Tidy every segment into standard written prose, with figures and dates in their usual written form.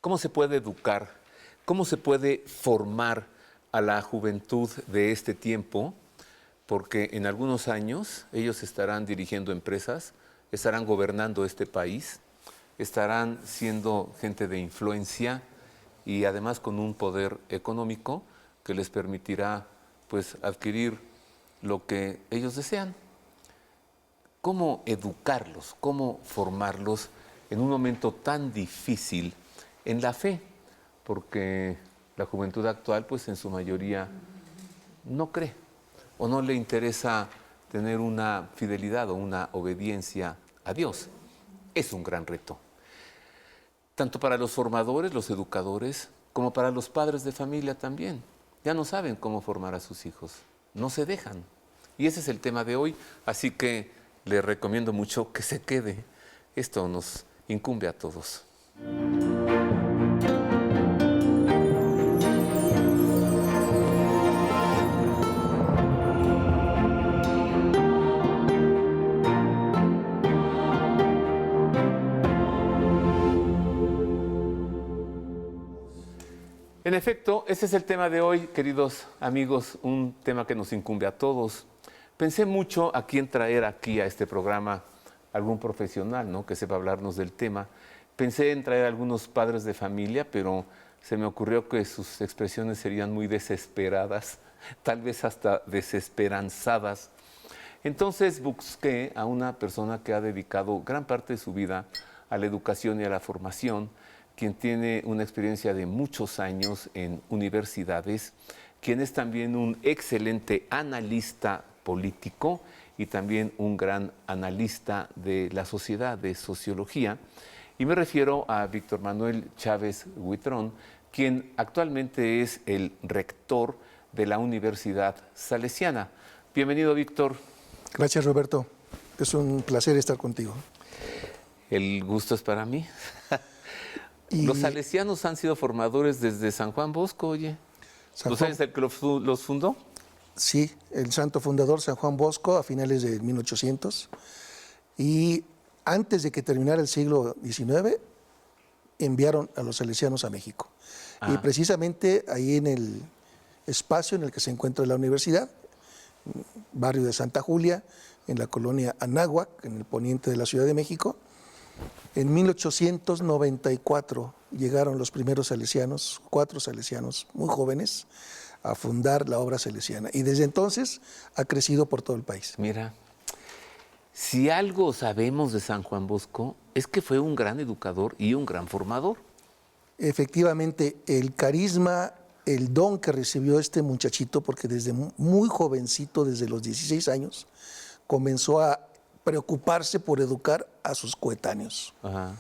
¿Cómo se puede educar? ¿Cómo se puede formar a la juventud de este tiempo? Porque en algunos años ellos estarán dirigiendo empresas, estarán gobernando este país, estarán siendo gente de influencia y además con un poder económico que les permitirá pues adquirir lo que ellos desean. ¿Cómo educarlos? ¿Cómo formarlos en un momento tan difícil en la fe? Porque la juventud actual pues en su mayoría no cree o no le interesa tener una fidelidad o una obediencia a Dios. Es un gran reto, tanto para los formadores, los educadores, como para los padres de familia también. Ya no saben cómo formar a sus hijos, no se dejan. Y ese es el tema de hoy, así que les recomiendo mucho que se quede. Esto nos incumbe a todos. En efecto, ese es el tema de hoy, queridos amigos, un tema que nos incumbe a todos. Pensé mucho a quién traer aquí a este programa, algún profesional, ¿no?, que sepa hablarnos del tema. Pensé en traer a algunos padres de familia, pero se me ocurrió que sus expresiones serían muy desesperadas, tal vez hasta desesperanzadas. Entonces busqué a una persona que ha dedicado gran parte de su vida a la educación y a la formación, quien tiene una experiencia de muchos años en universidades, quien es también un excelente analista político y también un gran analista de la sociedad, de sociología. Y me refiero a Víctor Manuel Chávez Huitrón, quien actualmente es el rector de la Universidad Salesiana. Bienvenido, Víctor. Gracias, Roberto. Es un placer estar contigo. El gusto es para mí. Los salesianos han sido formadores desde San Juan Bosco, oye. ¿Tú sabes el que los fundó? Sí, el santo fundador San Juan Bosco a finales de 1800. Y antes de que terminara el siglo XIX, enviaron a los salesianos a México. Y precisamente ahí en el espacio en el que se encuentra la universidad, barrio de Santa Julia, en la colonia Anáhuac, en el poniente de la Ciudad de México, en 1894 llegaron los primeros salesianos, 4 salesianos muy jóvenes, a fundar la obra salesiana. Y desde entonces ha crecido por todo el país. Mira, si algo sabemos de San Juan Bosco es que fue un gran educador y un gran formador. Efectivamente, el carisma, el don que recibió este muchachito, porque desde muy jovencito, desde los 16 años, comenzó a preocuparse por educar a sus coetáneos. Ajá.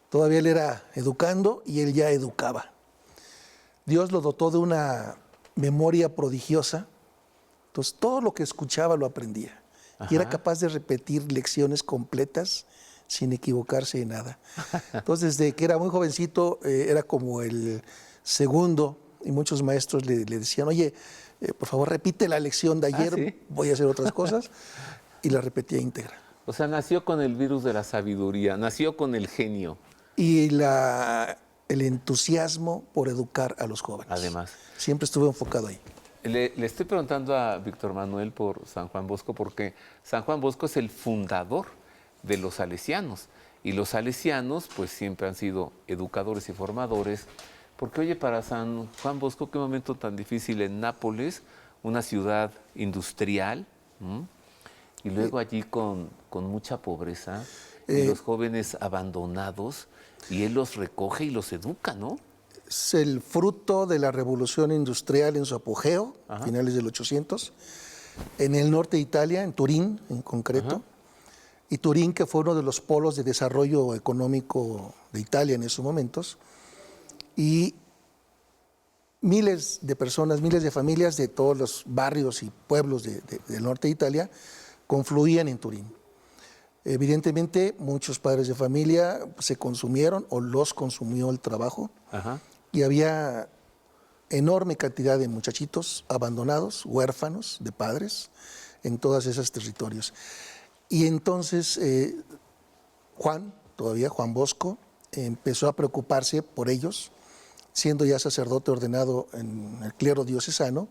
Todavía él era educando y él ya educaba. Dios lo dotó de una memoria prodigiosa, entonces todo lo que escuchaba lo aprendía. Y era capaz de repetir lecciones completas sin equivocarse en nada. Entonces, desde que era muy jovencito, era como el segundo, y muchos maestros le decían, oye, por favor, repite la lección de ayer, ¿Sí? voy a hacer otras cosas, y la repetía íntegra. O sea, nació con el virus de la sabiduría, nació con el genio. Y el entusiasmo por educar a los jóvenes. Además. Siempre estuve enfocado ahí. Le estoy preguntando a Víctor Manuel por San Juan Bosco porque San Juan Bosco es el fundador de los salesianos. Y los salesianos pues siempre han sido educadores y formadores. Porque oye, para San Juan Bosco, qué momento tan difícil en Nápoles, una ciudad industrial, y luego allí con mucha pobreza, y los jóvenes abandonados, y él los recoge y los educa, ¿no? Es el fruto de la revolución industrial en su apogeo, a finales del 800, en el norte de Italia, en Turín en concreto, y Turín, que fue uno de los polos de desarrollo económico de Italia en esos momentos, y miles de personas, miles de familias de todos los barrios y pueblos del norte de Italia confluían en Turín. Evidentemente, muchos padres de familia se consumieron o los consumió el trabajo. Y había enorme cantidad de muchachitos abandonados, huérfanos de padres, en todos esos territorios. Y entonces Juan Bosco, empezó a preocuparse por ellos, siendo ya sacerdote ordenado en el clero diocesano,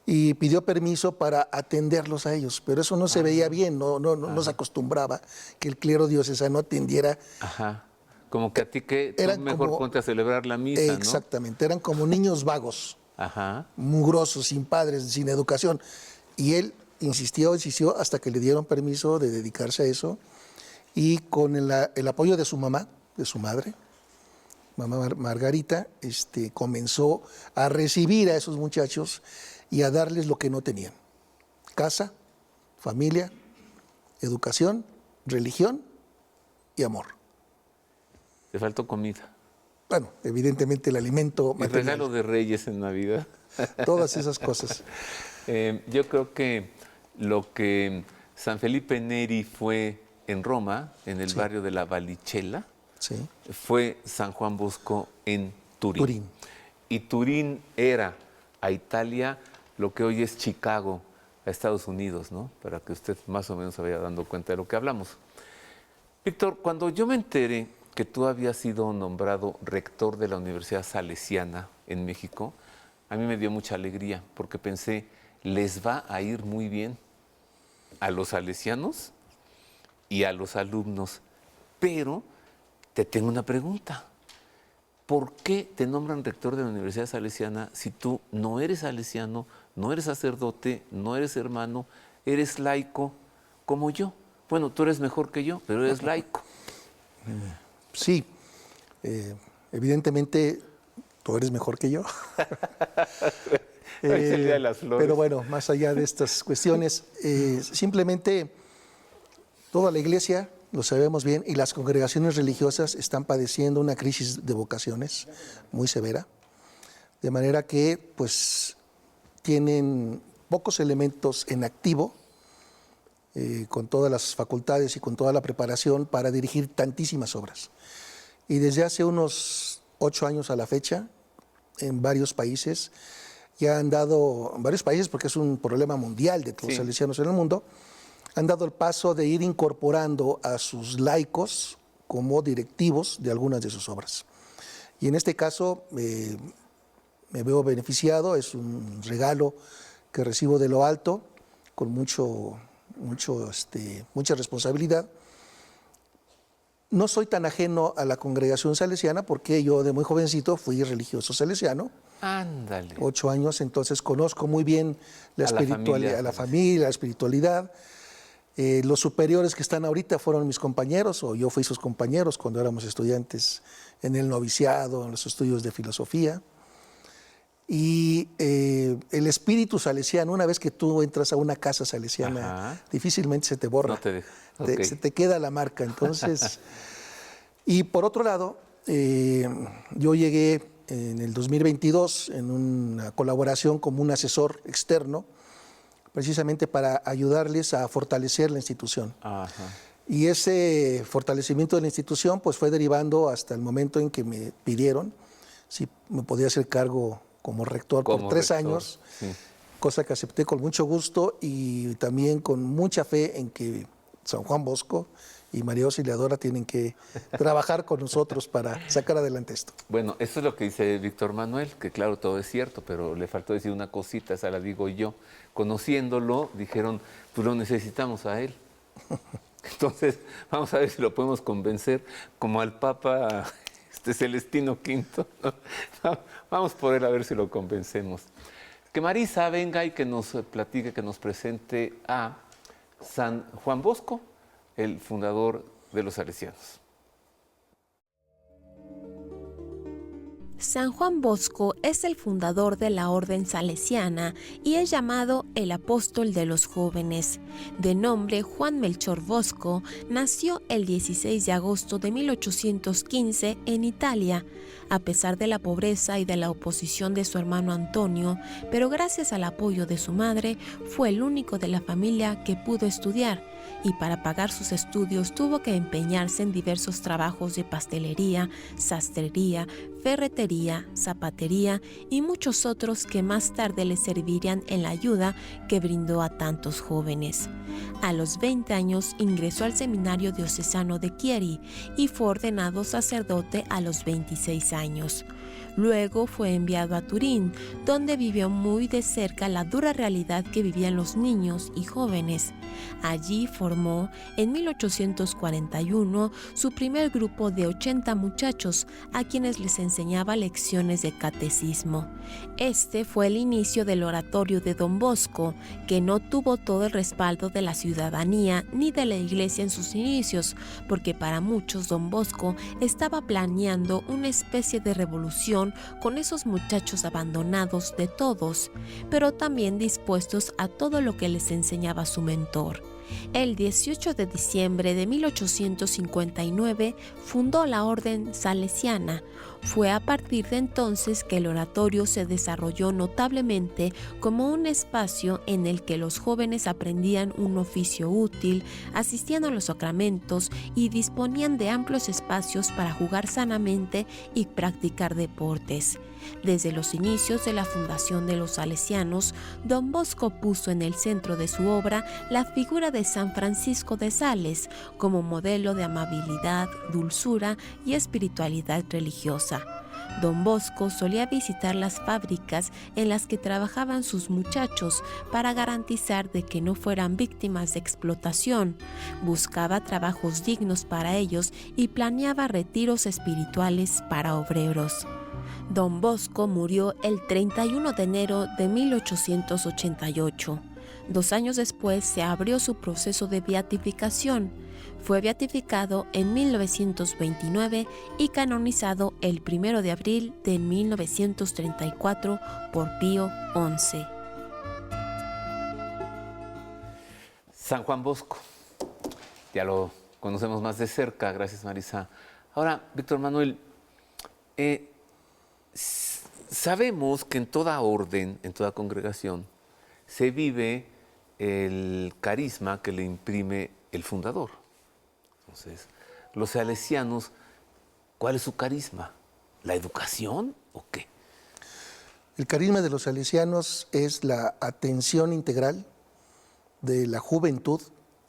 y pidió permiso para atenderlos a ellos, pero eso no se veía bien, no se acostumbraba que el clero diocesano atendiera. Ajá. Como que a ti que tú mejor ponte a celebrar la misa, ¿no? Exactamente, eran como niños vagos, Ajá. mugrosos, sin padres, sin educación. Y él insistió hasta que le dieron permiso de dedicarse a eso. Y con el apoyo de su mamá, de su madre, mamá Margarita, comenzó a recibir a esos muchachos y a darles lo que no tenían: casa, familia, educación, religión y amor. Te faltó comida. Bueno, evidentemente el alimento El material. regalo de Reyes en Navidad. Todas esas cosas. Yo creo que lo que San Felipe Neri fue en Roma, en el barrio de la Vallicella, fue San Juan Bosco en Turín. Y Turín era a Italia lo que hoy es Chicago a Estados Unidos, ¿no? Para que usted más o menos se vaya dando cuenta de lo que hablamos. Víctor, cuando yo me enteré que tú habías sido nombrado rector de la Universidad Salesiana en México, a mí me dio mucha alegría, porque pensé, les va a ir muy bien a los salesianos y a los alumnos. Pero te tengo una pregunta. ¿Por qué te nombran rector de la Universidad Salesiana si tú no eres salesiano, no eres sacerdote, no eres hermano, eres laico como yo? Bueno, tú eres mejor que yo, pero eres laico. Sí, evidentemente tú eres mejor que yo. Es el Día de las Flores. Pero bueno, más allá de estas cuestiones, simplemente toda la iglesia, lo sabemos bien, y las congregaciones religiosas están padeciendo una crisis de vocaciones muy severa, de manera que pues tienen pocos elementos en activo, con todas las facultades y con toda la preparación para dirigir tantísimas obras. Y desde hace unos 8 años a la fecha, en varios países, ya han dado, en varios países, porque es un problema mundial de todos los salesianos en el mundo, han dado el paso de ir incorporando a sus laicos como directivos de algunas de sus obras. Y en este caso me veo beneficiado, es un regalo que recibo de lo alto, con mucha responsabilidad. No soy tan ajeno a la congregación salesiana porque yo de muy jovencito fui religioso salesiano. Ándale. 8 años, entonces conozco muy bien la espiritualidad, la familia, la espiritualidad. Los superiores que están ahorita fueron mis compañeros, o yo fui sus compañeros cuando éramos estudiantes en el noviciado, en los estudios de filosofía. Y el espíritu salesiano, una vez que tú entras a una casa salesiana, difícilmente se te borra. No te deja. Se te queda la marca. Entonces, y por otro lado, yo llegué en el 2022 en una colaboración como un asesor externo, precisamente para ayudarles a fortalecer la institución. Y ese fortalecimiento de la institución pues fue derivando hasta el momento en que me pidieron si me podía hacer cargo como rector por 3 años, cosa que acepté con mucho gusto y también con mucha fe en que San Juan Bosco y María Auxiliadora tienen que trabajar con nosotros para sacar adelante esto. Bueno, eso es lo que dice Víctor Manuel, que claro, todo es cierto, pero le faltó decir una cosita, esa la digo yo. Conociéndolo, dijeron, pues lo necesitamos a él. Entonces, vamos a ver si lo podemos convencer, como al Papa Celestino V. Vamos por él a ver si lo convencemos. Que Marisa venga y que nos platique, que nos presente a San Juan Bosco, el fundador de los salesianos. San Juan Bosco es el fundador de la Orden Salesiana y es llamado el apóstol de los jóvenes. De nombre Juan Melchor Bosco, nació el 16 de agosto de 1815 en Italia, a pesar de la pobreza y de la oposición de su hermano Antonio, pero gracias al apoyo de su madre, fue el único de la familia que pudo estudiar, y para pagar sus estudios tuvo que empeñarse en diversos trabajos de pastelería, sastrería, ferretería herrería, zapatería y muchos otros que más tarde le servirían en la ayuda que brindó a tantos jóvenes. A los 20 años ingresó al seminario diocesano de Chieri y fue ordenado sacerdote a los 26 años. Luego fue enviado a Turín, donde vivió muy de cerca la dura realidad que vivían los niños y jóvenes. Allí formó, en 1841, su primer grupo de 80 muchachos, a quienes les enseñaba lecciones de catecismo. Este fue el inicio del oratorio de Don Bosco, que no tuvo todo el respaldo de la ciudadanía ni de la iglesia en sus inicios, porque para muchos Don Bosco estaba planeando una especie de revolución con esos muchachos abandonados de todos, pero también dispuestos a todo lo que les enseñaba su mentor. El 18 de diciembre de 1859 fundó la Orden Salesiana. Fue a partir de entonces que el oratorio se desarrolló notablemente como un espacio en el que los jóvenes aprendían un oficio útil, asistían a los sacramentos y disponían de amplios espacios para jugar sanamente y practicar deportes. Desde los inicios de la fundación de los salesianos, Don Bosco puso en el centro de su obra la figura de San Francisco de Sales como modelo de amabilidad, dulzura y espiritualidad religiosa. Don Bosco solía visitar las fábricas en las que trabajaban sus muchachos para garantizar de que no fueran víctimas de explotación. Buscaba trabajos dignos para ellos y planeaba retiros espirituales para obreros. Don Bosco murió el 31 de enero de 1888. 2 años después se abrió su proceso de beatificación. Fue beatificado en 1929 y canonizado el 1 de abril de 1934 por Pío XI. San Juan Bosco, ya lo conocemos más de cerca, gracias Marisa. Ahora, Víctor Manuel, sabemos que en toda orden, en toda congregación, se vive el carisma que le imprime el fundador. Entonces, los salesianos, ¿cuál es su carisma? ¿La educación o qué? El carisma de los salesianos es la atención integral de la juventud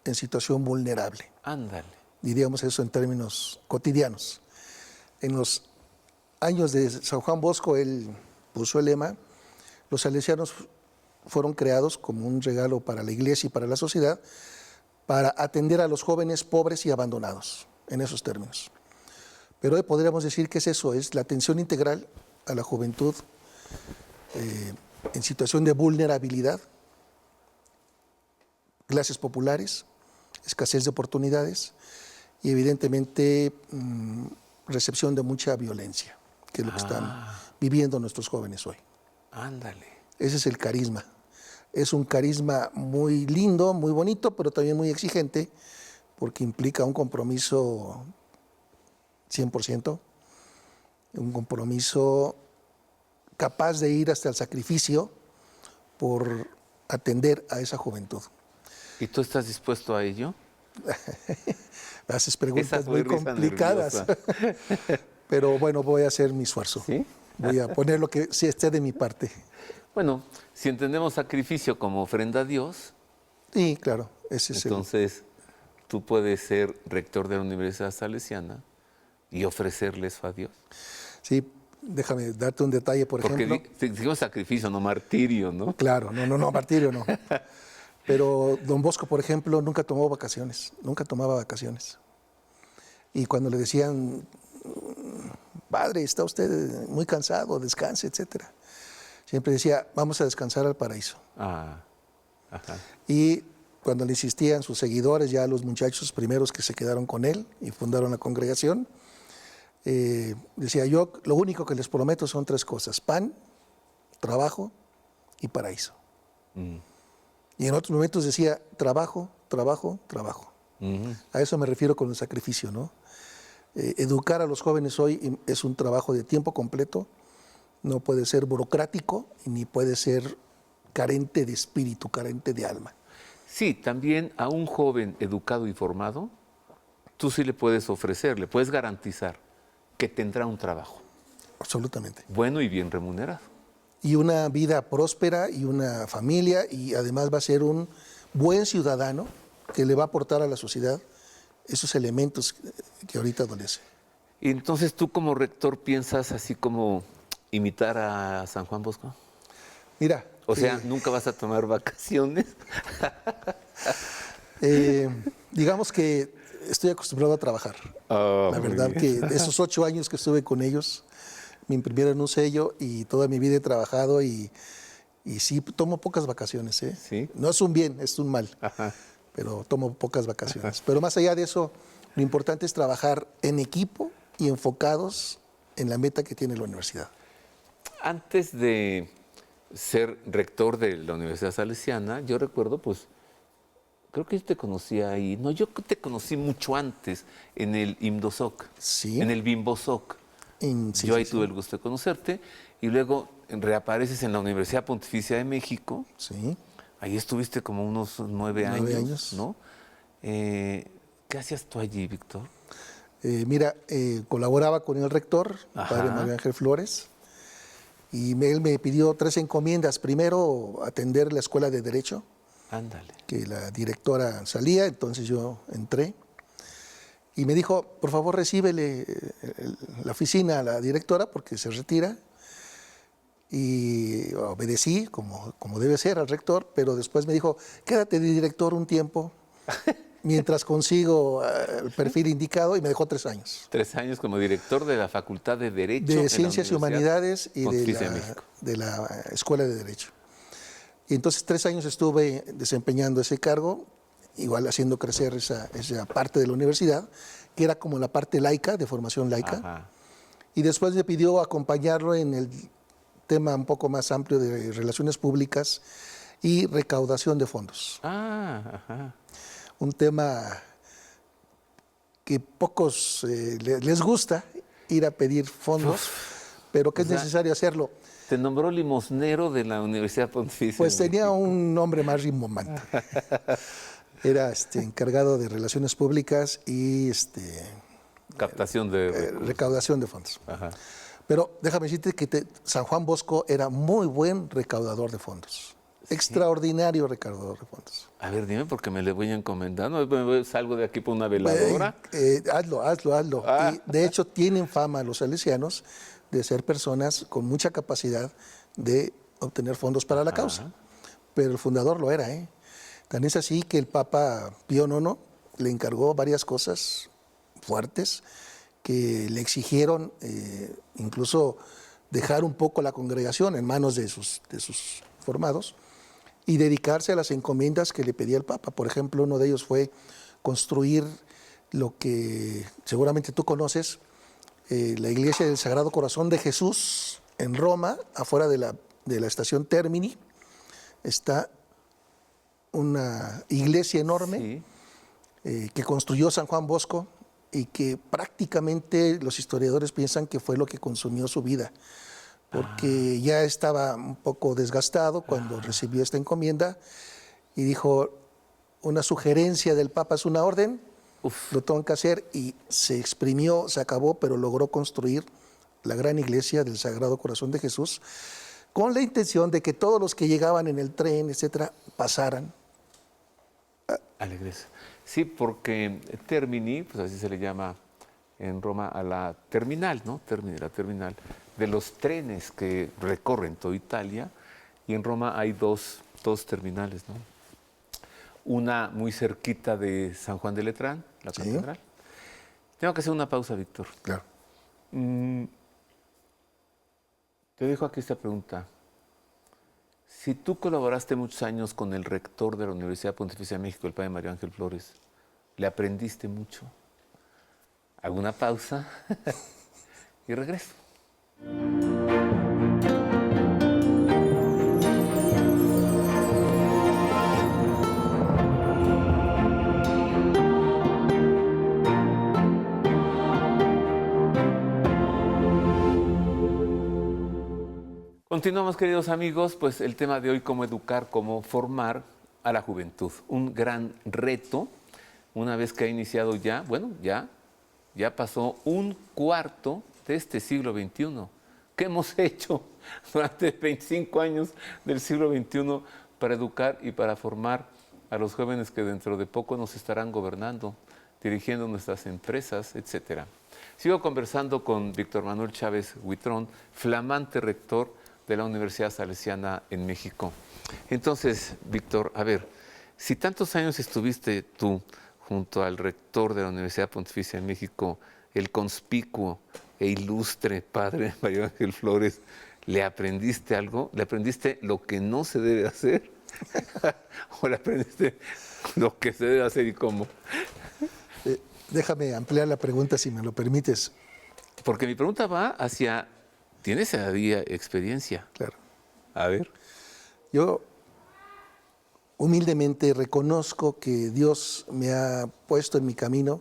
en situación vulnerable. Ándale. Diríamos eso en términos cotidianos. En los años de San Juan Bosco, él puso el lema: los salesianos fueron creados como un regalo para la iglesia y para la sociedad, para atender a los jóvenes pobres y abandonados, en esos términos. Pero hoy podríamos decir que es eso, es la atención integral a la juventud en situación de vulnerabilidad, clases populares, escasez de oportunidades y evidentemente recepción de mucha violencia, que es lo que están viviendo nuestros jóvenes hoy. Ándale. Ese es el carisma. Es un carisma muy lindo, muy bonito, pero también muy exigente, porque implica un compromiso 100%, un compromiso capaz de ir hasta el sacrificio por atender a esa juventud. ¿Y tú estás dispuesto a ello? Haces preguntas muy complicadas, pero bueno, voy a hacer mi esfuerzo. ¿Sí? Voy a poner lo que sí esté de mi parte. Bueno, si entendemos sacrificio como ofrenda a Dios, Sí, claro, ese es entonces tú puedes ser rector de la Universidad Salesiana y ofrecerle eso a Dios. Sí, déjame darte un detalle, por ejemplo. Porque dijimos sacrificio, no martirio, ¿no? Claro, no, martirio no. Pero don Bosco, por ejemplo, nunca tomó vacaciones, nunca tomaba vacaciones. Y cuando le decían, padre, está usted muy cansado, descanse, etcétera, siempre decía, vamos a descansar al paraíso. Ajá. Y cuando le insistían sus seguidores, ya los muchachos primeros que se quedaron con él y fundaron la congregación, decía, yo lo único que les prometo son 3 cosas: pan, trabajo y paraíso. Y en otros momentos decía, trabajo, trabajo, trabajo. A eso me refiero con el sacrificio, ¿no? Educar a los jóvenes hoy es un trabajo de tiempo completo, no puede ser burocrático ni puede ser carente de espíritu, carente de alma. Sí, también a un joven educado y formado, tú sí le puedes ofrecer, le puedes garantizar que tendrá un trabajo. Absolutamente. Bueno y bien remunerado. Y una vida próspera y una familia, y además va a ser un buen ciudadano que le va a aportar a la sociedad esos elementos que ahorita adolece. Y entonces tú como rector piensas así como imitar a San Juan Bosco. Mira, O sea, nunca vas a tomar vacaciones. digamos que estoy acostumbrado a trabajar. Ah, La muy verdad bien. que esos 8 años que estuve con ellos me imprimieron un sello y toda mi vida he trabajado y sí, tomo pocas vacaciones. ¿Eh? Sí. No es un bien, es un mal, Ajá. pero tomo pocas vacaciones. Pero más allá de eso, lo importante es trabajar en equipo y enfocados en la meta que tiene la universidad. Antes de ser rector de la Universidad Salesiana, yo recuerdo, pues, creo que yo te conocí ahí. No, yo te conocí mucho antes en el IMDOSOC, Sí. en el BIMBOSOC. Sí, Yo ahí sí, tuve sí. el gusto de conocerte y luego reapareces en la Universidad Pontificia de México. Sí. Ahí estuviste como unos 9 9 años, años. ¿no? ¿Qué hacías tú allí, Víctor? Mira, colaboraba con el rector, el Ajá. padre Mario Ángel Flores, y él me pidió 3 encomiendas. Primero, atender la escuela de Derecho, Ándale. que la directora salía, entonces yo entré. Y me dijo, por favor, recíbele la oficina a la directora porque se retira. Y obedecí, como debe ser, al rector, pero después me dijo, quédate de director un tiempo mientras consigo el perfil indicado, y me dejó 3 años. 3 años como director de la Facultad de Derecho en De la Ciencias y Universidad Humanidades y Pontificia de México. de la Escuela de Derecho. Y entonces 3 años estuve desempeñando ese cargo, igual haciendo crecer esa parte de la universidad, que era como la parte laica, de formación laica. Ajá. Y después me pidió acompañarlo en el tema un poco más amplio de relaciones públicas y recaudación de fondos. Ajá. Un tema que pocos les gusta, ir a pedir fondos, pero que o es sea, necesario hacerlo. Te nombró limosnero de la Universidad Pontificia. Pues de tenía México. un nombre más rimbombante. Era encargado de relaciones públicas y Captación de recursos. recaudación de fondos. Ajá. Pero déjame decirte que San Juan Bosco era muy buen recaudador de fondos. Extraordinario recaudador de fondos. A ver, dime porque me le voy encomendando. Salgo de aquí por una veladora. Hazlo. Ah. Y de hecho tienen fama los salesianos de ser personas con mucha capacidad de obtener fondos para la causa. Pero el fundador lo era, ¿eh? Tan es así que el Papa Pío IX le encargó varias cosas fuertes que le exigieron incluso dejar un poco la congregación en manos de sus formados y dedicarse a las encomiendas que le pedía el Papa. Por ejemplo, uno de ellos fue construir lo que seguramente tú conoces, la iglesia del Sagrado Corazón de Jesús en Roma, afuera de la estación Termini. Está una iglesia enorme que construyó San Juan Bosco y que prácticamente los historiadores piensan que fue lo que consumió su vida, porque ya estaba un poco desgastado cuando recibió esta encomienda y dijo, una sugerencia del Papa es una orden, lo tengo que hacer, y se exprimió, se acabó, pero logró construir la gran iglesia del Sagrado Corazón de Jesús con la intención de que todos los que llegaban en el tren, etcétera, pasaran A la iglesia. Sí, porque Termini, pues así se le llama en Roma a la terminal, ¿no? Termini, la terminal de los trenes que recorren toda Italia. Y en Roma hay dos terminales, ¿no? Una muy cerquita de San Juan de Letrán, la catedral. Tengo que hacer una pausa, Víctor. Claro. Te dejo aquí esta pregunta. Si tú colaboraste muchos años con el rector de la Universidad Pontificia de México, el padre Mario Ángel Flores, ¿le aprendiste mucho? Hago una pausa y regreso. Continuamos, queridos amigos, pues el tema de hoy, cómo educar, cómo formar a la juventud. Un gran reto, una vez que ha iniciado ya, bueno, ya pasó un cuarto de este siglo XXI. ¿Qué hemos hecho durante 25 años del siglo XXI para educar y para formar a los jóvenes que dentro de poco nos estarán gobernando, dirigiendo nuestras empresas, etcétera? Sigo conversando con Víctor Manuel Chávez Huitrón, flamante rector de la Universidad Salesiana en México. Entonces, Víctor, a ver, si tantos años estuviste tú junto al rector de la Universidad Pontificia en México, el conspicuo e ilustre padre Mario Ángel Flores, ¿le aprendiste algo? ¿Le aprendiste lo que no se debe hacer? ¿O le aprendiste lo que se debe hacer y cómo? Déjame ampliar la pregunta, si me lo permites. Porque mi pregunta va hacia, ¿tienes todavía experiencia? Claro. A ver. Yo humildemente reconozco que Dios me ha puesto en mi camino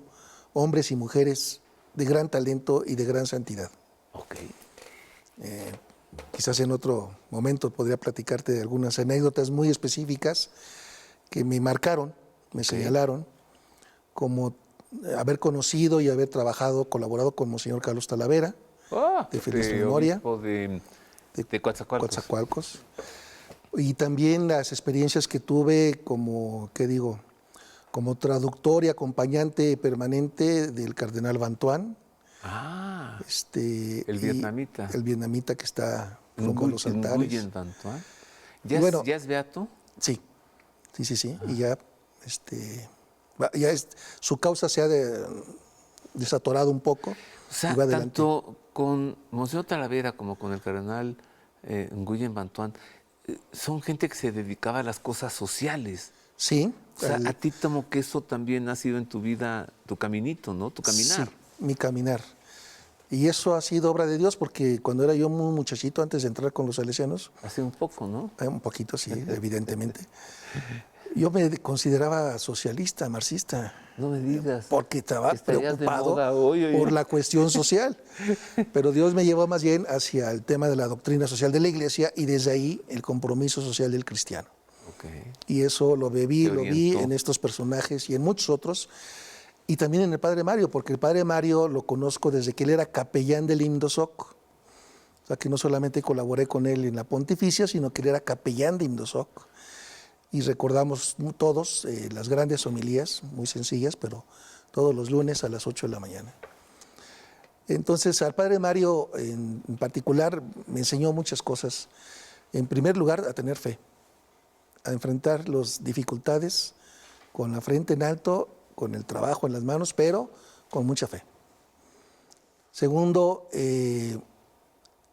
hombres y mujeres de gran talento y de gran santidad. Ok. Quizás en otro momento podría platicarte de algunas anécdotas muy específicas que me marcaron, me señalaron, como haber conocido y haber trabajado, colaborado con Monseñor Carlos Talavera, de feliz memoria, de Coatzacoalcos. Coatzacoalcos. Y también las experiencias que tuve como, ¿qué digo?, como traductor y acompañante permanente del cardenal Bantuán. Ah, el vietnamita. El vietnamita que está rumbo a los altares. Nguyen Bantuán. ¿Ya, bueno, ¿Ya es beato? Sí. Y ya, su causa se ha desatorado un poco. O sea, tanto con Monseñor Talavera como con el cardenal Nguyen Bantuán, son gente que se dedicaba a las cosas sociales. Sí. O sea, a ti como que eso también ha sido en tu vida, tu caminito, ¿no? Tu caminar. Sí, mi caminar. Y eso ha sido obra de Dios, porque cuando era yo muy muchachito, antes de entrar con los salesianos... Hace un poco, ¿no? Un poquito, sí, evidentemente. Yo me consideraba socialista, marxista. No me digas. Porque estaba preocupado hoy. por la cuestión social. Pero Dios me llevó más bien hacia el tema de la doctrina social de la Iglesia y desde ahí el compromiso social del cristiano. Okay. Y eso lo vi en estos personajes y en muchos otros. Y también en el Padre Mario, porque el Padre Mario lo conozco desde que él era capellán del INDOSOC. O sea, que no solamente colaboré con él en la pontificia, sino que él era capellán de INDOSOC. Y recordamos todos las grandes homilías, muy sencillas, pero todos los lunes a las 8 de la mañana. Entonces, al Padre Mario en particular me enseñó muchas cosas. En primer lugar, a tener fe, a enfrentar las dificultades con la frente en alto, con el trabajo en las manos, pero con mucha fe. Segundo,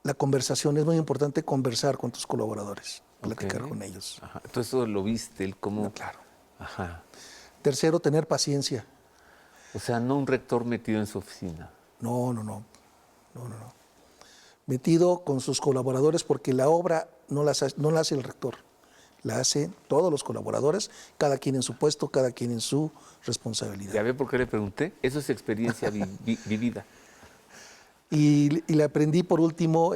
la conversación. Es muy importante conversar con tus colaboradores, platicar con ellos. Ajá. Entonces eso lo viste, él como... No, claro. Ajá. Tercero, tener paciencia. O sea, no un rector metido en su oficina. No. Metido con sus colaboradores, porque la obra no la hace el rector, la hacen todos los colaboradores, cada quien en su puesto, cada quien en su responsabilidad. ¿Ya ve por qué le pregunté? Eso es experiencia vivida. Y le aprendí por último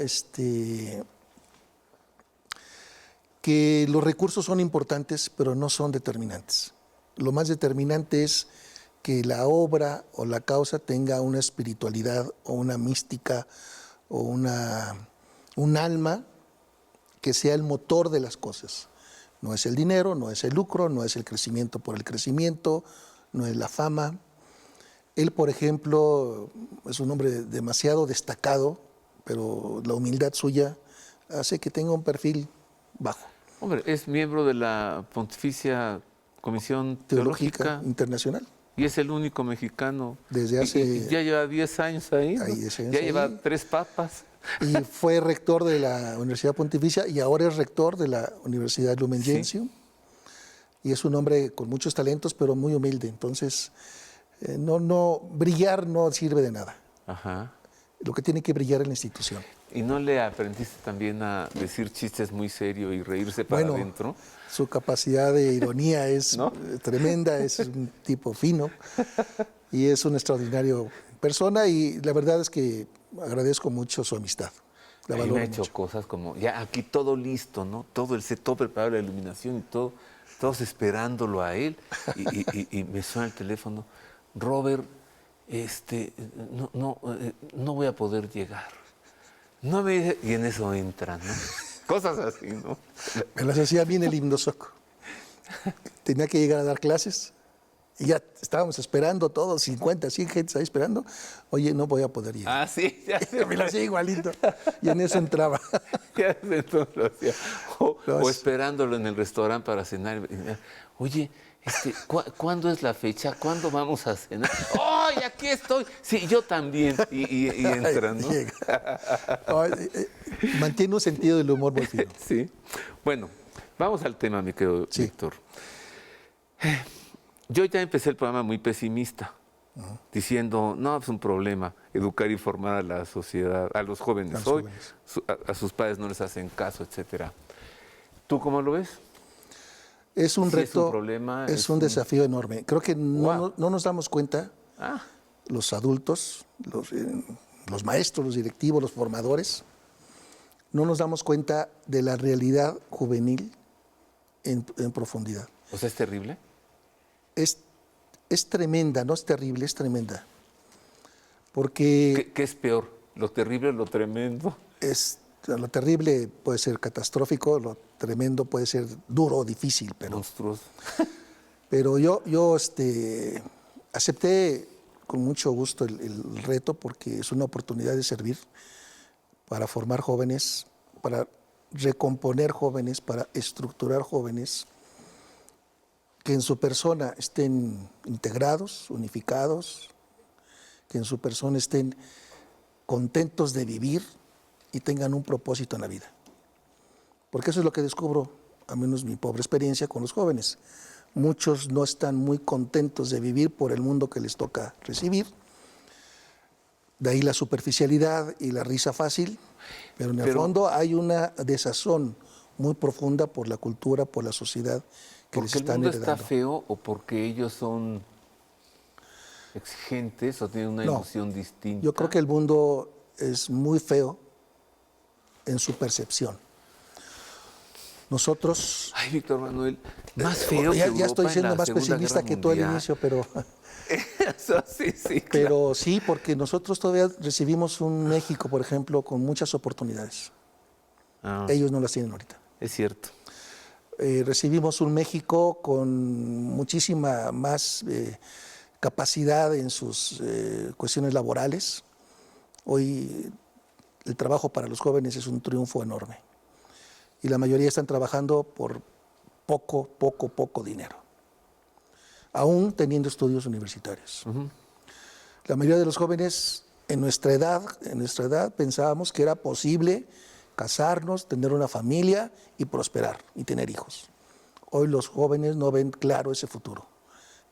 que los recursos son importantes, pero no son determinantes. Lo más determinante es que la obra o la causa tenga una espiritualidad o una mística o un alma que sea el motor de las cosas. No es el dinero, no es el lucro, no es el crecimiento por el crecimiento, no es la fama. Él, por ejemplo, es un hombre demasiado destacado, pero la humildad suya hace que tenga un perfil bajo. Hombre, es miembro de la Pontificia Comisión Teológica Internacional. Y es el único mexicano. Desde hace... Y ya lleva 10 años ahí, ¿no? Ya lleva 3 papas. Y fue rector de la Universidad Pontificia y ahora es rector de la Universidad Lumen Gentium. Sí. Y es un hombre con muchos talentos, pero muy humilde. Entonces, brillar no sirve de nada. Ajá. Lo que tiene que brillar es la institución. ¿Y no le aprendiste también a decir chistes muy serios y reírse para adentro? Su capacidad de ironía es tremenda, es un tipo fino y es una extraordinaria persona, y la verdad es que agradezco mucho su amistad. La valoro me ha hecho mucho. cosas como, ya aquí todo listo, ¿no? Todo el set, todo preparado, la iluminación y todo, todos esperándolo a él, y me suena el teléfono. Robert, no voy a poder llegar. No me... Y en eso entran, ¿no? Cosas así, ¿no? Me las hacía bien el himno sueco. Tenía que llegar a dar clases y ya estábamos esperando todos, 50, 100 gentes ahí esperando. Oye, no voy a poder llegar. Ah, sí. Ya, Me la hacía igualito. Y en eso entraba. ya entonces lo hacía. O No, esperándolo en el restaurante para cenar. Oye, ¿cuándo es la fecha? ¿Cuándo vamos a cenar? ¡Ay, aquí estoy! Sí, yo también. Y entran, ¿no? Llega. Mantiene un sentido del humor muy fino. Sí. Bueno, vamos al tema, mi querido Sí. Víctor. Yo ya empecé el programa muy pesimista, diciendo, no, es un problema educar y formar a la sociedad, a los jóvenes. A los Hoy jóvenes. a sus padres no les hacen caso, etcétera. ¿Tú cómo lo ves? Es un Sí, reto, es un problema, es es un un- desafío enorme. Creo que Wow. no nos damos cuenta, Ah, los adultos, los maestros, los directivos, los formadores, no nos damos cuenta de la realidad juvenil en profundidad. o sea, es terrible. Es tremenda, no es terrible, es tremenda. Porque ¿Qué es peor? ¿Lo terrible o lo tremendo? lo terrible puede ser catastrófico, lo tremendo puede ser duro, difícil, Monstruoso. pero yo acepté con mucho gusto el reto porque es una oportunidad de servir para formar jóvenes, para recomponer jóvenes, para estructurar jóvenes que en su persona estén integrados, unificados, que en su persona estén contentos de vivir y tengan un propósito en la vida. Porque eso es lo que descubro, al menos mi pobre experiencia con los jóvenes. Muchos no están muy contentos de vivir por el mundo que les toca recibir. De ahí la superficialidad y la risa fácil, pero en el fondo hay una desazón muy profunda por la cultura, por la sociedad que les ¿Porque el están mundo heredando. está feo o porque ellos son exigentes o tienen una No, ilusión distinta? Yo creo que el mundo es muy feo en su percepción. Nosotros, Ay, Víctor Manuel, más feo que ya Europa estoy en siendo la más Segunda pesimista Guerra que tú al Mundial. inicio, pero Eso sí, sí, claro. Pero sí, porque nosotros todavía recibimos un México, por ejemplo, con muchas oportunidades. Ah, Ellos no las tienen ahorita. es cierto. Recibimos un México con muchísima más capacidad en sus cuestiones laborales. Hoy el trabajo para los jóvenes es un triunfo enorme. Y la mayoría están trabajando por poco dinero, aún teniendo estudios universitarios. La mayoría de los jóvenes en nuestra edad pensábamos que era posible casarnos, tener una familia y prosperar y tener hijos. Hoy los jóvenes no ven claro ese futuro.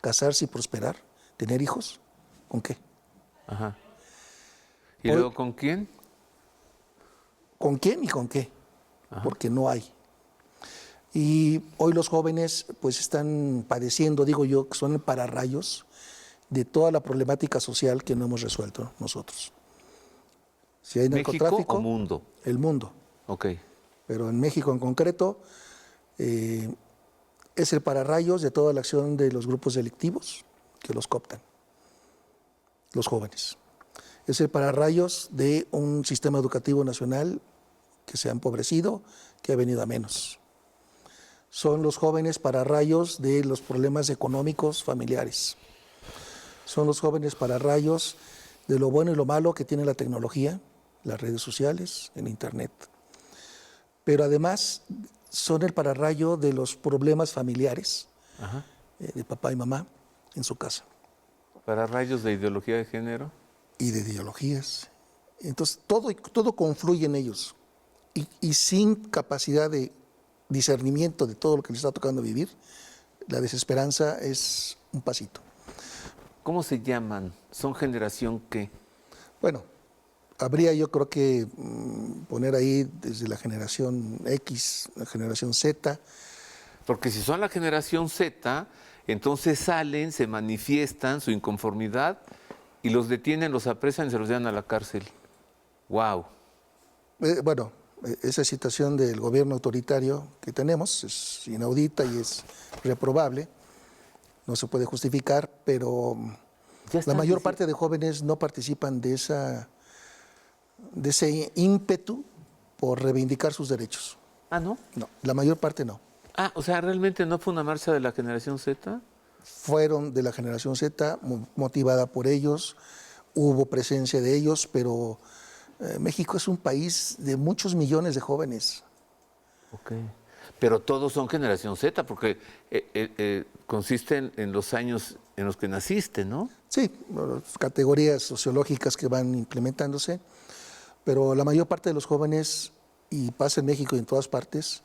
Casarse y prosperar, tener hijos, ¿con qué? Ajá. ¿Y Hoy- luego con quién? ¿Con quién y con qué? Porque no hay. Y hoy los jóvenes pues están padeciendo, digo yo, que son el pararrayos de toda la problemática social que no hemos resuelto nosotros. Si hay ¿México narcotráfico, o mundo? el mundo. Ok. Pero en México en concreto es el pararrayos de toda la acción de los grupos delictivos que los cooptan, los jóvenes. Es el pararrayos de un sistema educativo nacional que se ha empobrecido, que ha venido a menos. Son los jóvenes pararrayos de los problemas económicos familiares. Son los jóvenes pararrayos de lo bueno y lo malo que tiene la tecnología, las redes sociales, el Internet. Pero además son el pararrayo de los problemas familiares de papá y mamá en su casa ¿Para rayos de ideología de género? y de ideologías. Entonces todo confluye en ellos y sin capacidad de discernimiento de todo lo que les está tocando vivir, la desesperanza es un pasito. ¿Cómo se llaman? ¿Son generación qué? Bueno, habría yo creo que poner ahí desde la generación X, la generación Z. Porque si son la generación Z, entonces salen, se manifiestan su inconformidad y los detienen, los apresan y se los llevan a la cárcel. ¡Wow! Bueno, esa situación del gobierno autoritario que tenemos es inaudita y es reprobable, no se puede justificar, pero Ya la están mayor dici- parte de jóvenes no participan de de ese ímpetu por reivindicar sus derechos. Ah, ¿no? No, la mayor parte no. Ah, o sea, ¿realmente no fue una marcha de la generación Z? Fueron de la generación Z, motivada por ellos, hubo presencia de ellos, pero México es un país de muchos millones de jóvenes. Ok. Pero todos son generación Z, porque consisten en los años en los que naciste, ¿no? Sí, categorías sociológicas que van implementándose, pero la mayor parte de los jóvenes, y pasa en México y en todas partes,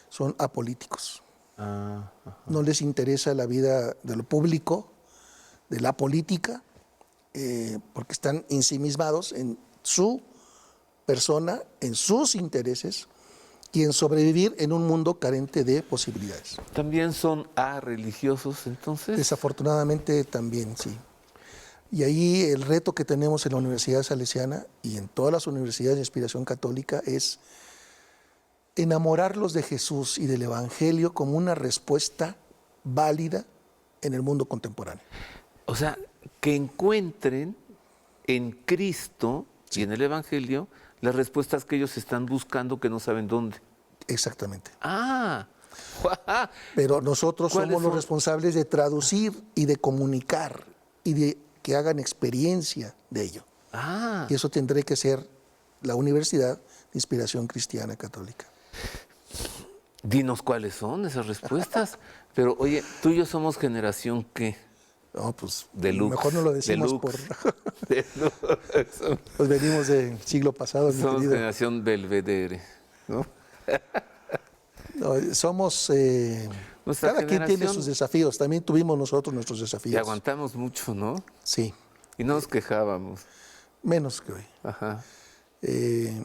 son apolíticos. Ah, No les interesa la vida de lo público, de la política, porque están ensimismados en su persona, en sus intereses y en sobrevivir en un mundo carente de posibilidades. ¿también son religiosos entonces? Desafortunadamente también, sí. Y ahí el reto que tenemos en la Universidad Salesiana y en todas las universidades de inspiración católica es enamorarlos de Jesús y del Evangelio como una respuesta válida en el mundo contemporáneo. O sea, que encuentren en Cristo y en el Evangelio las respuestas que ellos están buscando que no saben dónde. Exactamente. Ah, Pero nosotros ¿cuáles somos los son? responsables de traducir y de comunicar y de que hagan experiencia de ello. ah. Y eso tendrá que ser la Universidad de Inspiración Cristiana Católica. Dinos cuáles son esas respuestas. Pero oye, tú y yo somos generación ¿qué? No, pues Deluxe, mejor no lo decimos deluxe, por... Pues venimos del siglo pasado, mi Somos querido. generación Belvedere, ¿no? No, somos... Nuestra cada quien tiene generación- sus desafíos. También tuvimos nosotros nuestros Y desafíos. aguantamos mucho, ¿no? Sí, Y no nos quejábamos. menos que hoy. Ajá. Eh,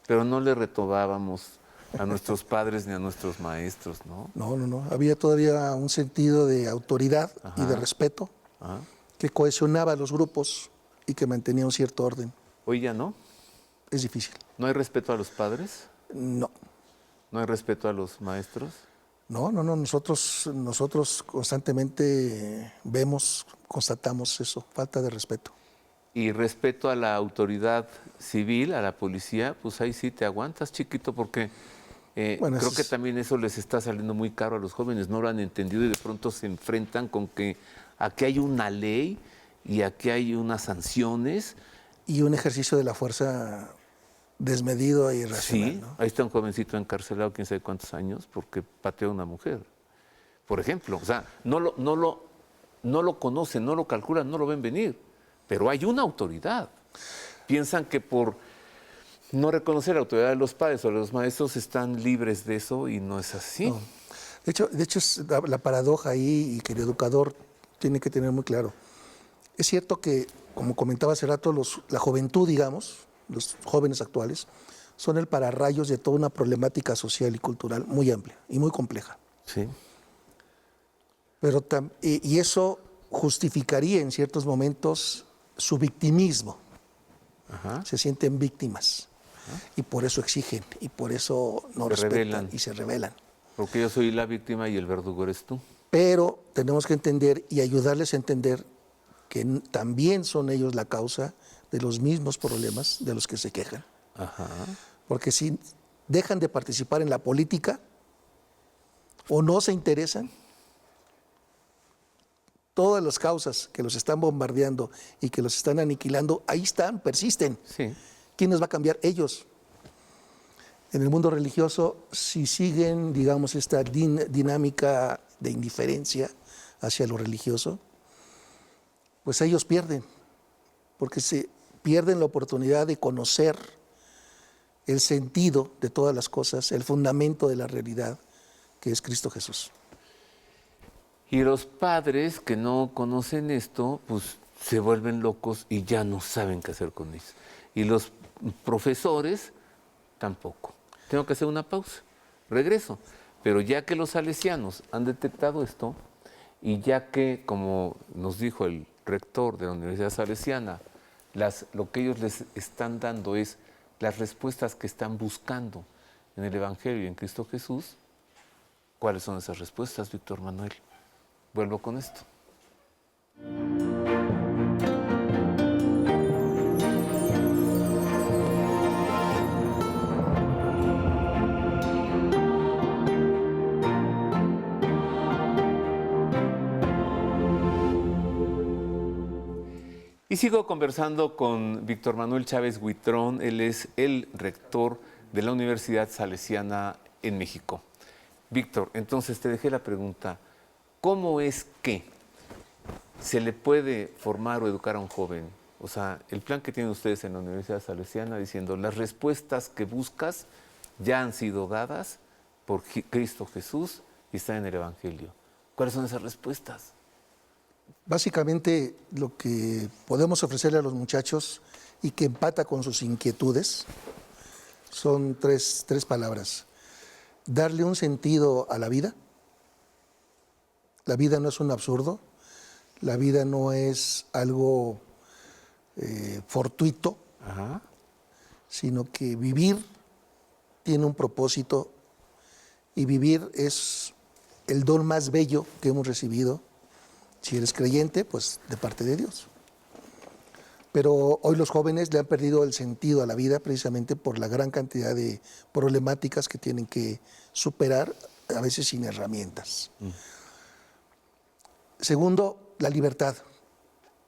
Pero no le retobábamos a nuestros padres ni a nuestros maestros, ¿no? no. Había todavía un sentido de autoridad y de respeto Ajá. que cohesionaba a los grupos y que mantenía un cierto orden. Hoy ya no. Es difícil. ¿No hay respeto a los padres? No. ¿No hay respeto a los maestros? No. Nosotros constantemente vemos, constatamos eso, falta de respeto. Y respeto a la autoridad civil, a la policía, pues ahí sí te aguantas, chiquito, porque Bueno, creo eso que es- también eso les está saliendo muy caro a los jóvenes. No lo han entendido y de pronto se enfrentan con que aquí hay una ley y aquí hay unas sanciones. Y un ejercicio de la fuerza desmedido e irracional. Sí, ¿no? ahí está un jovencito encarcelado, quién sabe cuántos años, porque pateó a una mujer. Por ejemplo, o sea, no lo conocen, no lo calculan, no lo ven venir, pero hay una autoridad. Piensan que por no reconocer la autoridad de los padres o de los maestros están libres de eso y no es así. No. De hecho es la paradoja ahí y que el educador tiene que tener muy claro. Es cierto que, como comentaba hace rato, la juventud, digamos, los jóvenes actuales, son el pararrayos de toda una problemática social y cultural muy amplia y muy compleja. Sí. Pero y eso justificaría en ciertos momentos su victimismo. Ajá. Se sienten víctimas y por eso exigen y por eso no Se respetan rebelan. y se rebelan. Porque yo soy la víctima y el verdugo eres tú. Pero tenemos que entender y ayudarles a entender que también son ellos la causa de los mismos problemas de los que se quejan. Ajá. Porque si dejan de participar en la política o no se interesan, todas las causas que los están bombardeando y que los están aniquilando, ahí están, persisten. Sí. ¿Quién nos va a cambiar? Ellos. En el mundo religioso, si siguen, digamos, esta dinámica de indiferencia hacia lo religioso, pues ellos pierden, porque se pierden la oportunidad de conocer el sentido de todas las cosas, el fundamento de la realidad, que es Cristo Jesús. Y los padres que no conocen esto, pues se vuelven locos y ya no saben qué hacer con ellos. Y los profesores tampoco. Tengo que hacer una pausa. Regreso. Pero ya que los salesianos han detectado esto y ya que, como nos dijo el rector de la Universidad Salesiana, lo que ellos les están dando es las respuestas que están buscando en el Evangelio y en Cristo Jesús, ¿cuáles son esas respuestas, Víctor Manuel? Vuelvo con esto. Y sigo conversando con Víctor Manuel Chávez Huitrón. Él es el rector de la Universidad Salesiana en México. Víctor, entonces te dejé la pregunta, ¿cómo es que se le puede formar o educar a un joven? O sea, el plan que tienen ustedes en la Universidad Salesiana diciendo las respuestas que buscas ya han sido dadas por Cristo Jesús y están en el Evangelio. ¿Cuáles son esas respuestas? Básicamente lo que podemos ofrecerle a los muchachos y que empata con sus inquietudes son tres palabras. Darle un sentido a la vida. La vida no es un absurdo. La vida no es algo fortuito, Ajá. sino que vivir tiene un propósito y vivir es el don más bello que hemos recibido. Si eres creyente, pues de parte de Dios. Pero hoy los jóvenes le han perdido el sentido a la vida precisamente por la gran cantidad de problemáticas que tienen que superar, a veces sin herramientas. Segundo, la libertad.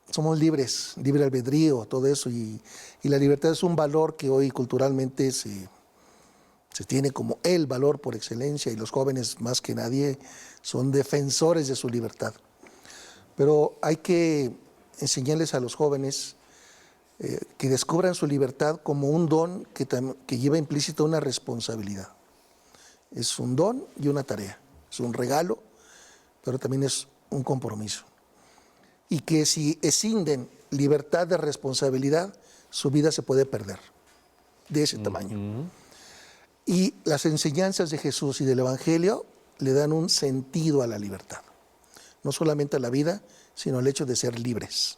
Somos libres, libre albedrío, todo eso. Y la libertad es un valor que hoy culturalmente se tiene como el valor por excelencia y los jóvenes más que nadie son defensores de su libertad. Pero hay que enseñarles a los jóvenes que descubran su libertad como un don que lleva implícito una responsabilidad. Es un don y una tarea, es un regalo, pero también es un compromiso. Y que si escinden libertad de responsabilidad, su vida se puede perder, de ese tamaño. Y las enseñanzas de Jesús y del Evangelio le dan un sentido a la libertad. No solamente a la vida, sino al hecho de ser libres.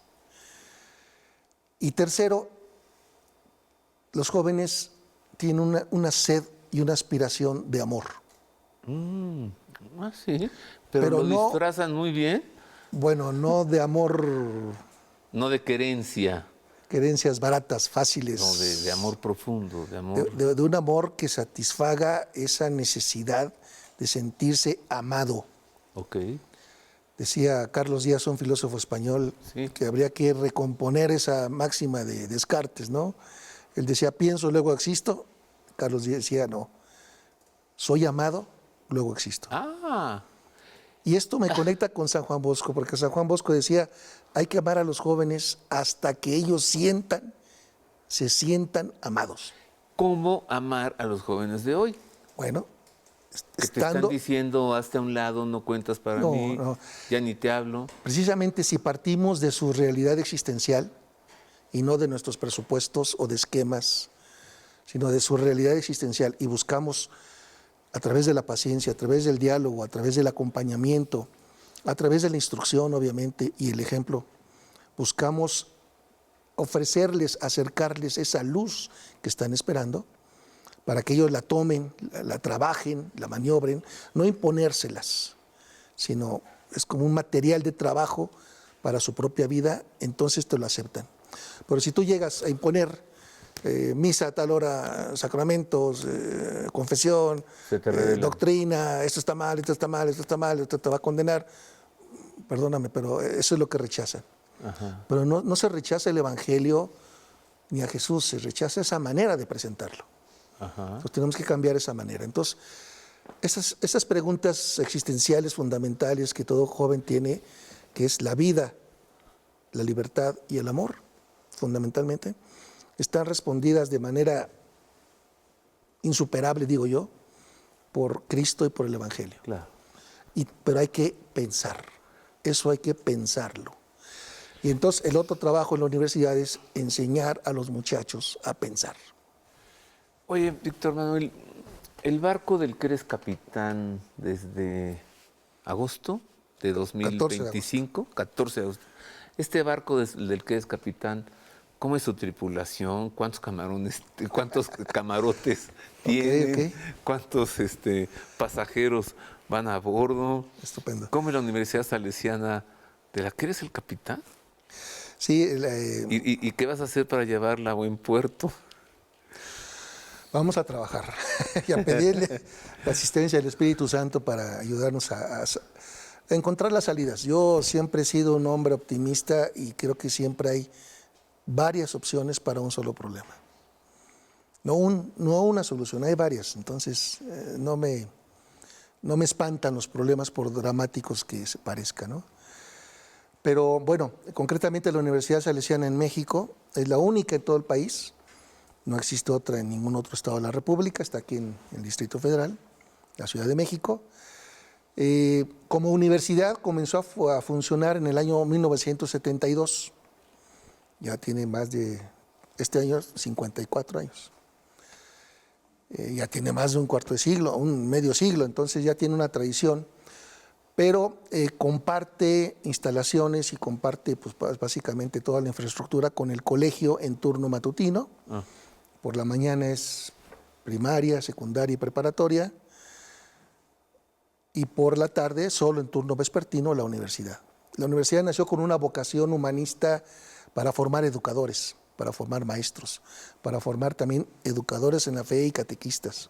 Y tercero, los jóvenes tienen una sed y una aspiración de amor. Sí, pero lo no, disfrazan muy bien. Bueno, no de amor, No de querencia, querencias baratas, fáciles. no de amor profundo, de amor. De un amor que satisfaga esa necesidad de sentirse amado. Ok. Decía Carlos Díaz, un filósofo español, Sí. que habría que recomponer esa máxima de Descartes, ¿no? Él decía, pienso, luego existo. Carlos Díaz decía, no, soy amado, luego existo. Ah, Y esto me conecta con San Juan Bosco, porque San Juan Bosco decía, hay que amar a los jóvenes hasta que ellos se sientan amados. ¿cómo amar a los jóvenes de hoy? Bueno, Que te están diciendo, hazte a un lado, no cuentas para mí, no. ya ni te hablo. Precisamente si partimos de su realidad existencial y no de nuestros presupuestos o de esquemas, sino de su realidad existencial y buscamos a través de la paciencia, a través del diálogo, a través del acompañamiento, a través de la instrucción obviamente y el ejemplo, buscamos ofrecerles, acercarles esa luz que están esperando para que ellos la tomen, la trabajen, la maniobren, no imponérselas, sino es como un material de trabajo para su propia vida, entonces te lo aceptan. Pero si tú llegas a imponer misa a tal hora, sacramentos, confesión, doctrina, esto está mal, esto está mal, esto está mal, esto te va a condenar, perdóname, pero eso es lo que rechazan. Ajá. Pero no se rechaza el Evangelio ni a Jesús, se rechaza esa manera de presentarlo. Ajá. Entonces tenemos que cambiar esa manera. Entonces, esas preguntas existenciales fundamentales que todo joven tiene, que es la vida, la libertad y el amor, fundamentalmente, están respondidas de manera insuperable, digo yo, por Cristo y por el Evangelio. Claro. Pero hay que pensar, eso hay que pensarlo. Y entonces el otro trabajo en la universidad es enseñar a los muchachos a pensar. Oye, Víctor Manuel, el barco del que eres capitán desde agosto de 2025, 14 de agosto, este barco del que eres capitán, ¿cómo es su tripulación? ¿Cuántos camarotes tienen? Okay. ¿Cuántos pasajeros van a bordo? Estupendo. ¿Cómo es la Universidad Salesiana de la que eres el capitán? Sí. ¿Y qué vas a hacer para llevarla a buen puerto? Vamos a trabajar y a pedirle la asistencia del Espíritu Santo para ayudarnos a encontrar las salidas. Yo siempre he sido un hombre optimista y creo que siempre hay varias opciones para un solo problema. No una solución, hay varias. Entonces, no me espantan los problemas por dramáticos que se parezcan, ¿no? Pero bueno, concretamente la Universidad Salesiana en México es la única en todo el país. No existe otra en ningún otro estado de la República, está aquí en el Distrito Federal, la Ciudad de México. Como universidad comenzó a funcionar en el año 1972. Ya tiene este año 54 años. Ya tiene más de un cuarto de siglo, un medio siglo, entonces ya tiene una tradición. Pero comparte instalaciones y comparte pues, básicamente toda la infraestructura con el colegio en turno matutino. Por la mañana es primaria, secundaria y preparatoria. Y por la tarde, solo en turno vespertino, la universidad. La universidad nació con una vocación humanista para formar educadores, para formar maestros, para formar también educadores en la fe y catequistas.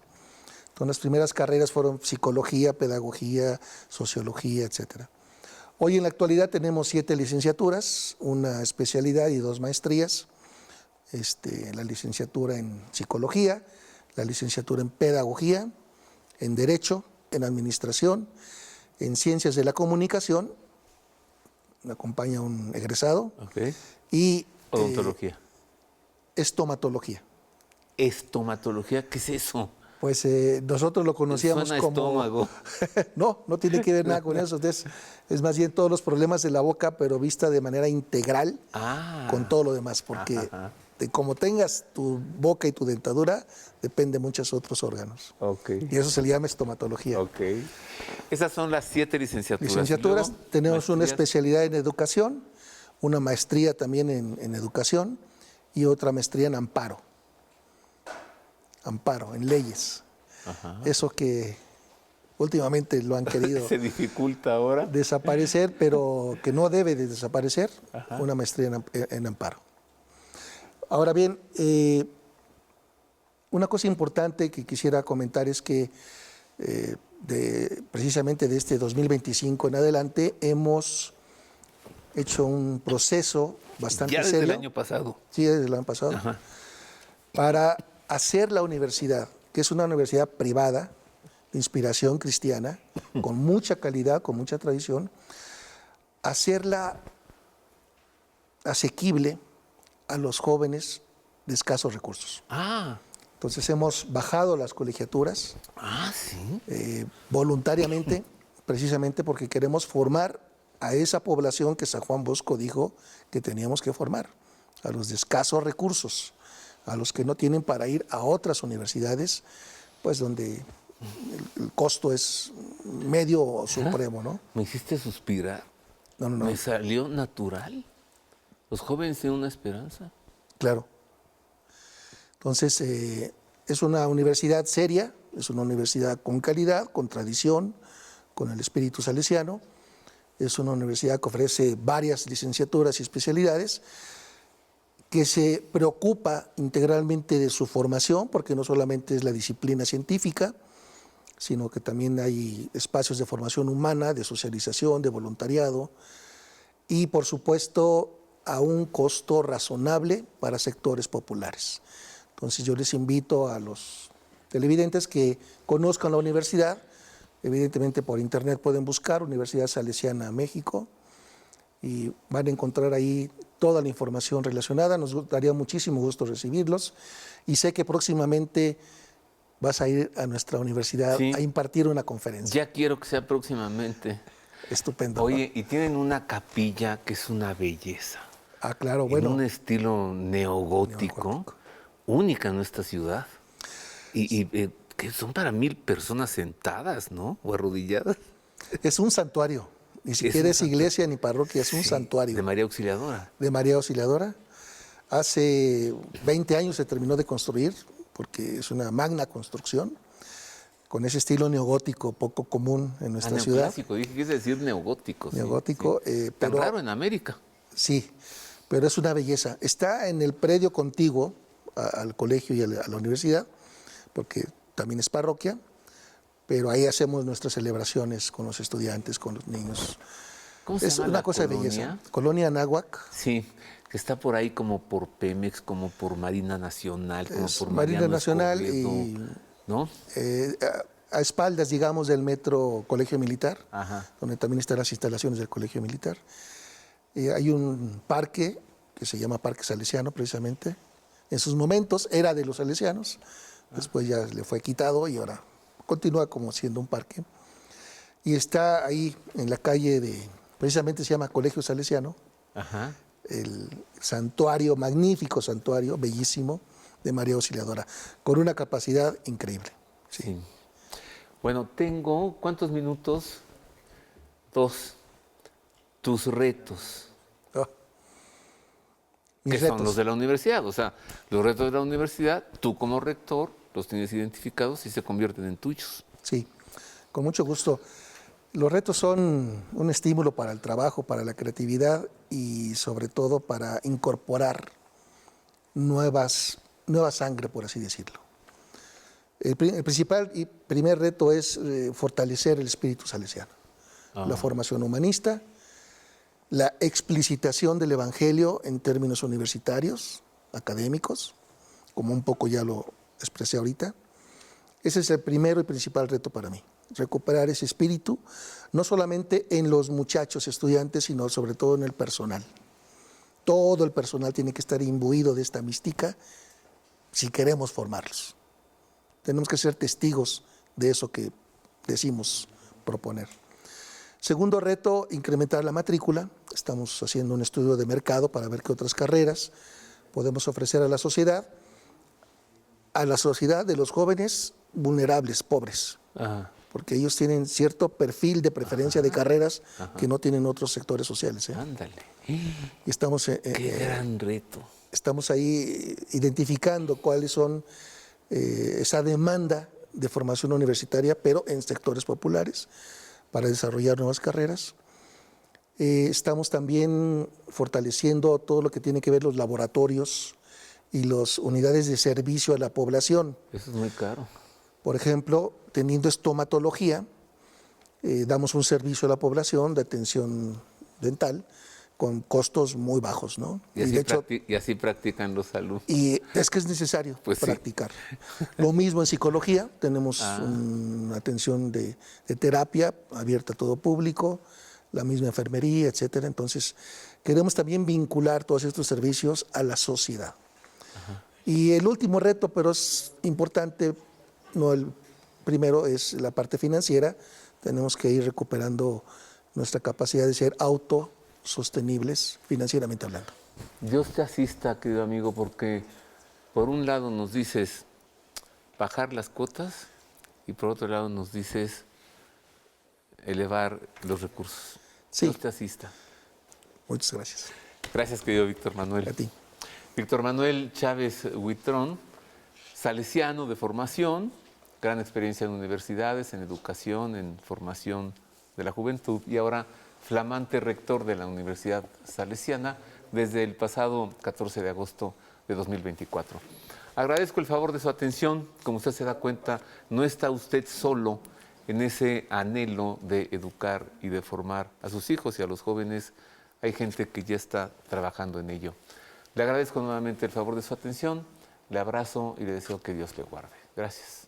Entonces, las primeras carreras fueron psicología, pedagogía, sociología, etc. Hoy en la actualidad tenemos 7 licenciaturas, una especialidad y 2 maestrías. La licenciatura en psicología, la licenciatura en pedagogía, en derecho, en administración, en ciencias de la comunicación, me acompaña un egresado, y odontología. Estomatología. ¿Estomatología? ¿Qué es eso? Pues nosotros lo conocíamos Suena como... estómago. No tiene que ver nada con eso. Es más bien todos los problemas de la boca, pero vista de manera integral con todo lo demás, porque de cómo tengas tu boca y tu dentadura, depende muchos otros órganos. Y eso se le llama estomatología. Esas son las 7 licenciaturas. Licenciaturas, tenemos maestrías. una especialidad en educación, una maestría también en educación y otra maestría en amparo. Amparo, en leyes. Eso que últimamente lo han querido se dificulta ahora desaparecer, pero que no debe de desaparecer, una maestría en amparo. Ahora bien, una cosa importante que quisiera comentar es que precisamente de este 2025 en adelante hemos hecho un proceso bastante ya desde serio. el año pasado. Sí, desde el año pasado. Para hacer la universidad, que es una universidad privada, de inspiración cristiana, con mucha calidad, con mucha tradición, hacerla asequible a los jóvenes de escasos recursos. Entonces hemos bajado las colegiaturas voluntariamente, precisamente porque queremos formar a esa población que San Juan Bosco dijo que teníamos que formar, a los de escasos recursos, a los que no tienen para ir a otras universidades, pues donde el costo es medio o supremo, ¿no? Me hiciste suspirar. No. Me salió natural. Los jóvenes tienen una esperanza. Claro. Entonces, es una universidad seria, es una universidad con calidad, con tradición, con el espíritu salesiano. Es una universidad que ofrece varias licenciaturas y especialidades, que se preocupa integralmente de su formación, porque no solamente es la disciplina científica, sino que también hay espacios de formación humana, de socialización, de voluntariado, y por supuesto a un costo razonable para sectores populares. Entonces yo les invito a los televidentes que conozcan la universidad. Evidentemente por internet pueden buscar Universidad Salesiana México y van a encontrar ahí toda la información relacionada. Nos daría muchísimo gusto recibirlos y sé que próximamente vas a ir a nuestra universidad a impartir una conferencia. Ya quiero que sea próximamente. Estupendo. Oye, y tienen una capilla que es una belleza. Claro, bueno. En un estilo neogótico, única en nuestra ciudad. Y que son para 1000 personas sentadas, ¿no? O arrodilladas. Es un santuario. Ni siquiera es iglesia ni parroquia, es un santuario. De María Auxiliadora. De María Auxiliadora. Hace 20 años se terminó de construir, porque es una magna construcción, con ese estilo neogótico poco común en nuestra ciudad. Neoclásico, dije, quise decir neogótico. Neogótico. Tan raro en América. Sí, pero es una belleza. Está en el predio contiguo al colegio y a la universidad, porque también es parroquia, pero ahí hacemos nuestras celebraciones con los estudiantes, con los niños. ¿Cómo se llama una la cosa colonia? de belleza. Colonia Anáhuac. Sí, que está por ahí como por Pemex, como por Marina Nacional, como Es por Marina Mariano Nacional Escobedo, y ¿no? a espaldas, digamos, del metro Colegio Militar, Ajá. donde también están las instalaciones del Colegio Militar. Hay un parque que se llama Parque Salesiano, precisamente. En sus momentos era de los salesianos, después ya le fue quitado y ahora continúa como siendo un parque. Y está ahí en la calle precisamente se llama Colegio Salesiano, Ajá. el santuario, magnífico santuario, bellísimo, de María Auxiliadora, con una capacidad increíble. Sí. Bueno, tengo, ¿cuántos minutos? 2. Tus retos. Oh, mis ¿Qué son retos. los de la universidad? O sea, los retos de la universidad, tú como rector los tienes identificados y se convierten en tuyos. Sí, con mucho gusto. Los retos son un estímulo para el trabajo, para la creatividad y sobre todo para incorporar nueva sangre, por así decirlo. El principal y primer reto es fortalecer el espíritu salesiano, la formación humanista, la explicitación del Evangelio en términos universitarios, académicos, como un poco ya lo expresé ahorita. Ese es el primero y principal reto para mí, recuperar ese espíritu, no solamente en los muchachos estudiantes, sino sobre todo en el personal. Todo el personal tiene que estar imbuido de esta mística si queremos formarlos. Tenemos que ser testigos de eso que decimos proponer. Segundo reto, incrementar la matrícula. Estamos haciendo un estudio de mercado para ver qué otras carreras podemos ofrecer a la sociedad de los jóvenes vulnerables, pobres, Ajá. porque ellos tienen cierto perfil de preferencia de carreras que no tienen otros sectores sociales. Ándale. Y estamos, Qué gran reto. estamos ahí identificando cuáles son esa demanda de formación universitaria, pero en sectores populares, para desarrollar nuevas carreras. Estamos también fortaleciendo todo lo que tiene que ver los laboratorios y las unidades de servicio a la población. Eso es muy caro. Por ejemplo, teniendo estomatología, damos un servicio a la población de atención dental con costos muy bajos, ¿no? Y así practican los alumnos. Y es que es necesario Pues sí. practicar. Lo mismo en psicología, tenemos una atención de terapia abierta a todo público, la misma enfermería, etcétera. Entonces, queremos también vincular todos estos servicios a la sociedad. Y el último reto, pero es importante, no el primero, es la parte financiera. Tenemos que ir recuperando nuestra capacidad de ser autosostenibles financieramente hablando. Dios te asista, querido amigo, porque por un lado nos dices bajar las cuotas y por otro lado nos dices elevar los recursos. Sí. Dios te asista. Muchas gracias. Gracias, querido Víctor Manuel. A ti. Víctor Manuel Chávez Huitrón, salesiano de formación, gran experiencia en universidades, en educación, en formación de la juventud y ahora flamante rector de la Universidad Salesiana desde el pasado 14 de agosto de 2024. Agradezco el favor de su atención. Como usted se da cuenta, no está usted solo en ese anhelo de educar y de formar a sus hijos y a los jóvenes. Hay gente que ya está trabajando en ello. Le agradezco nuevamente el favor de su atención, le abrazo y le deseo que Dios le guarde. Gracias.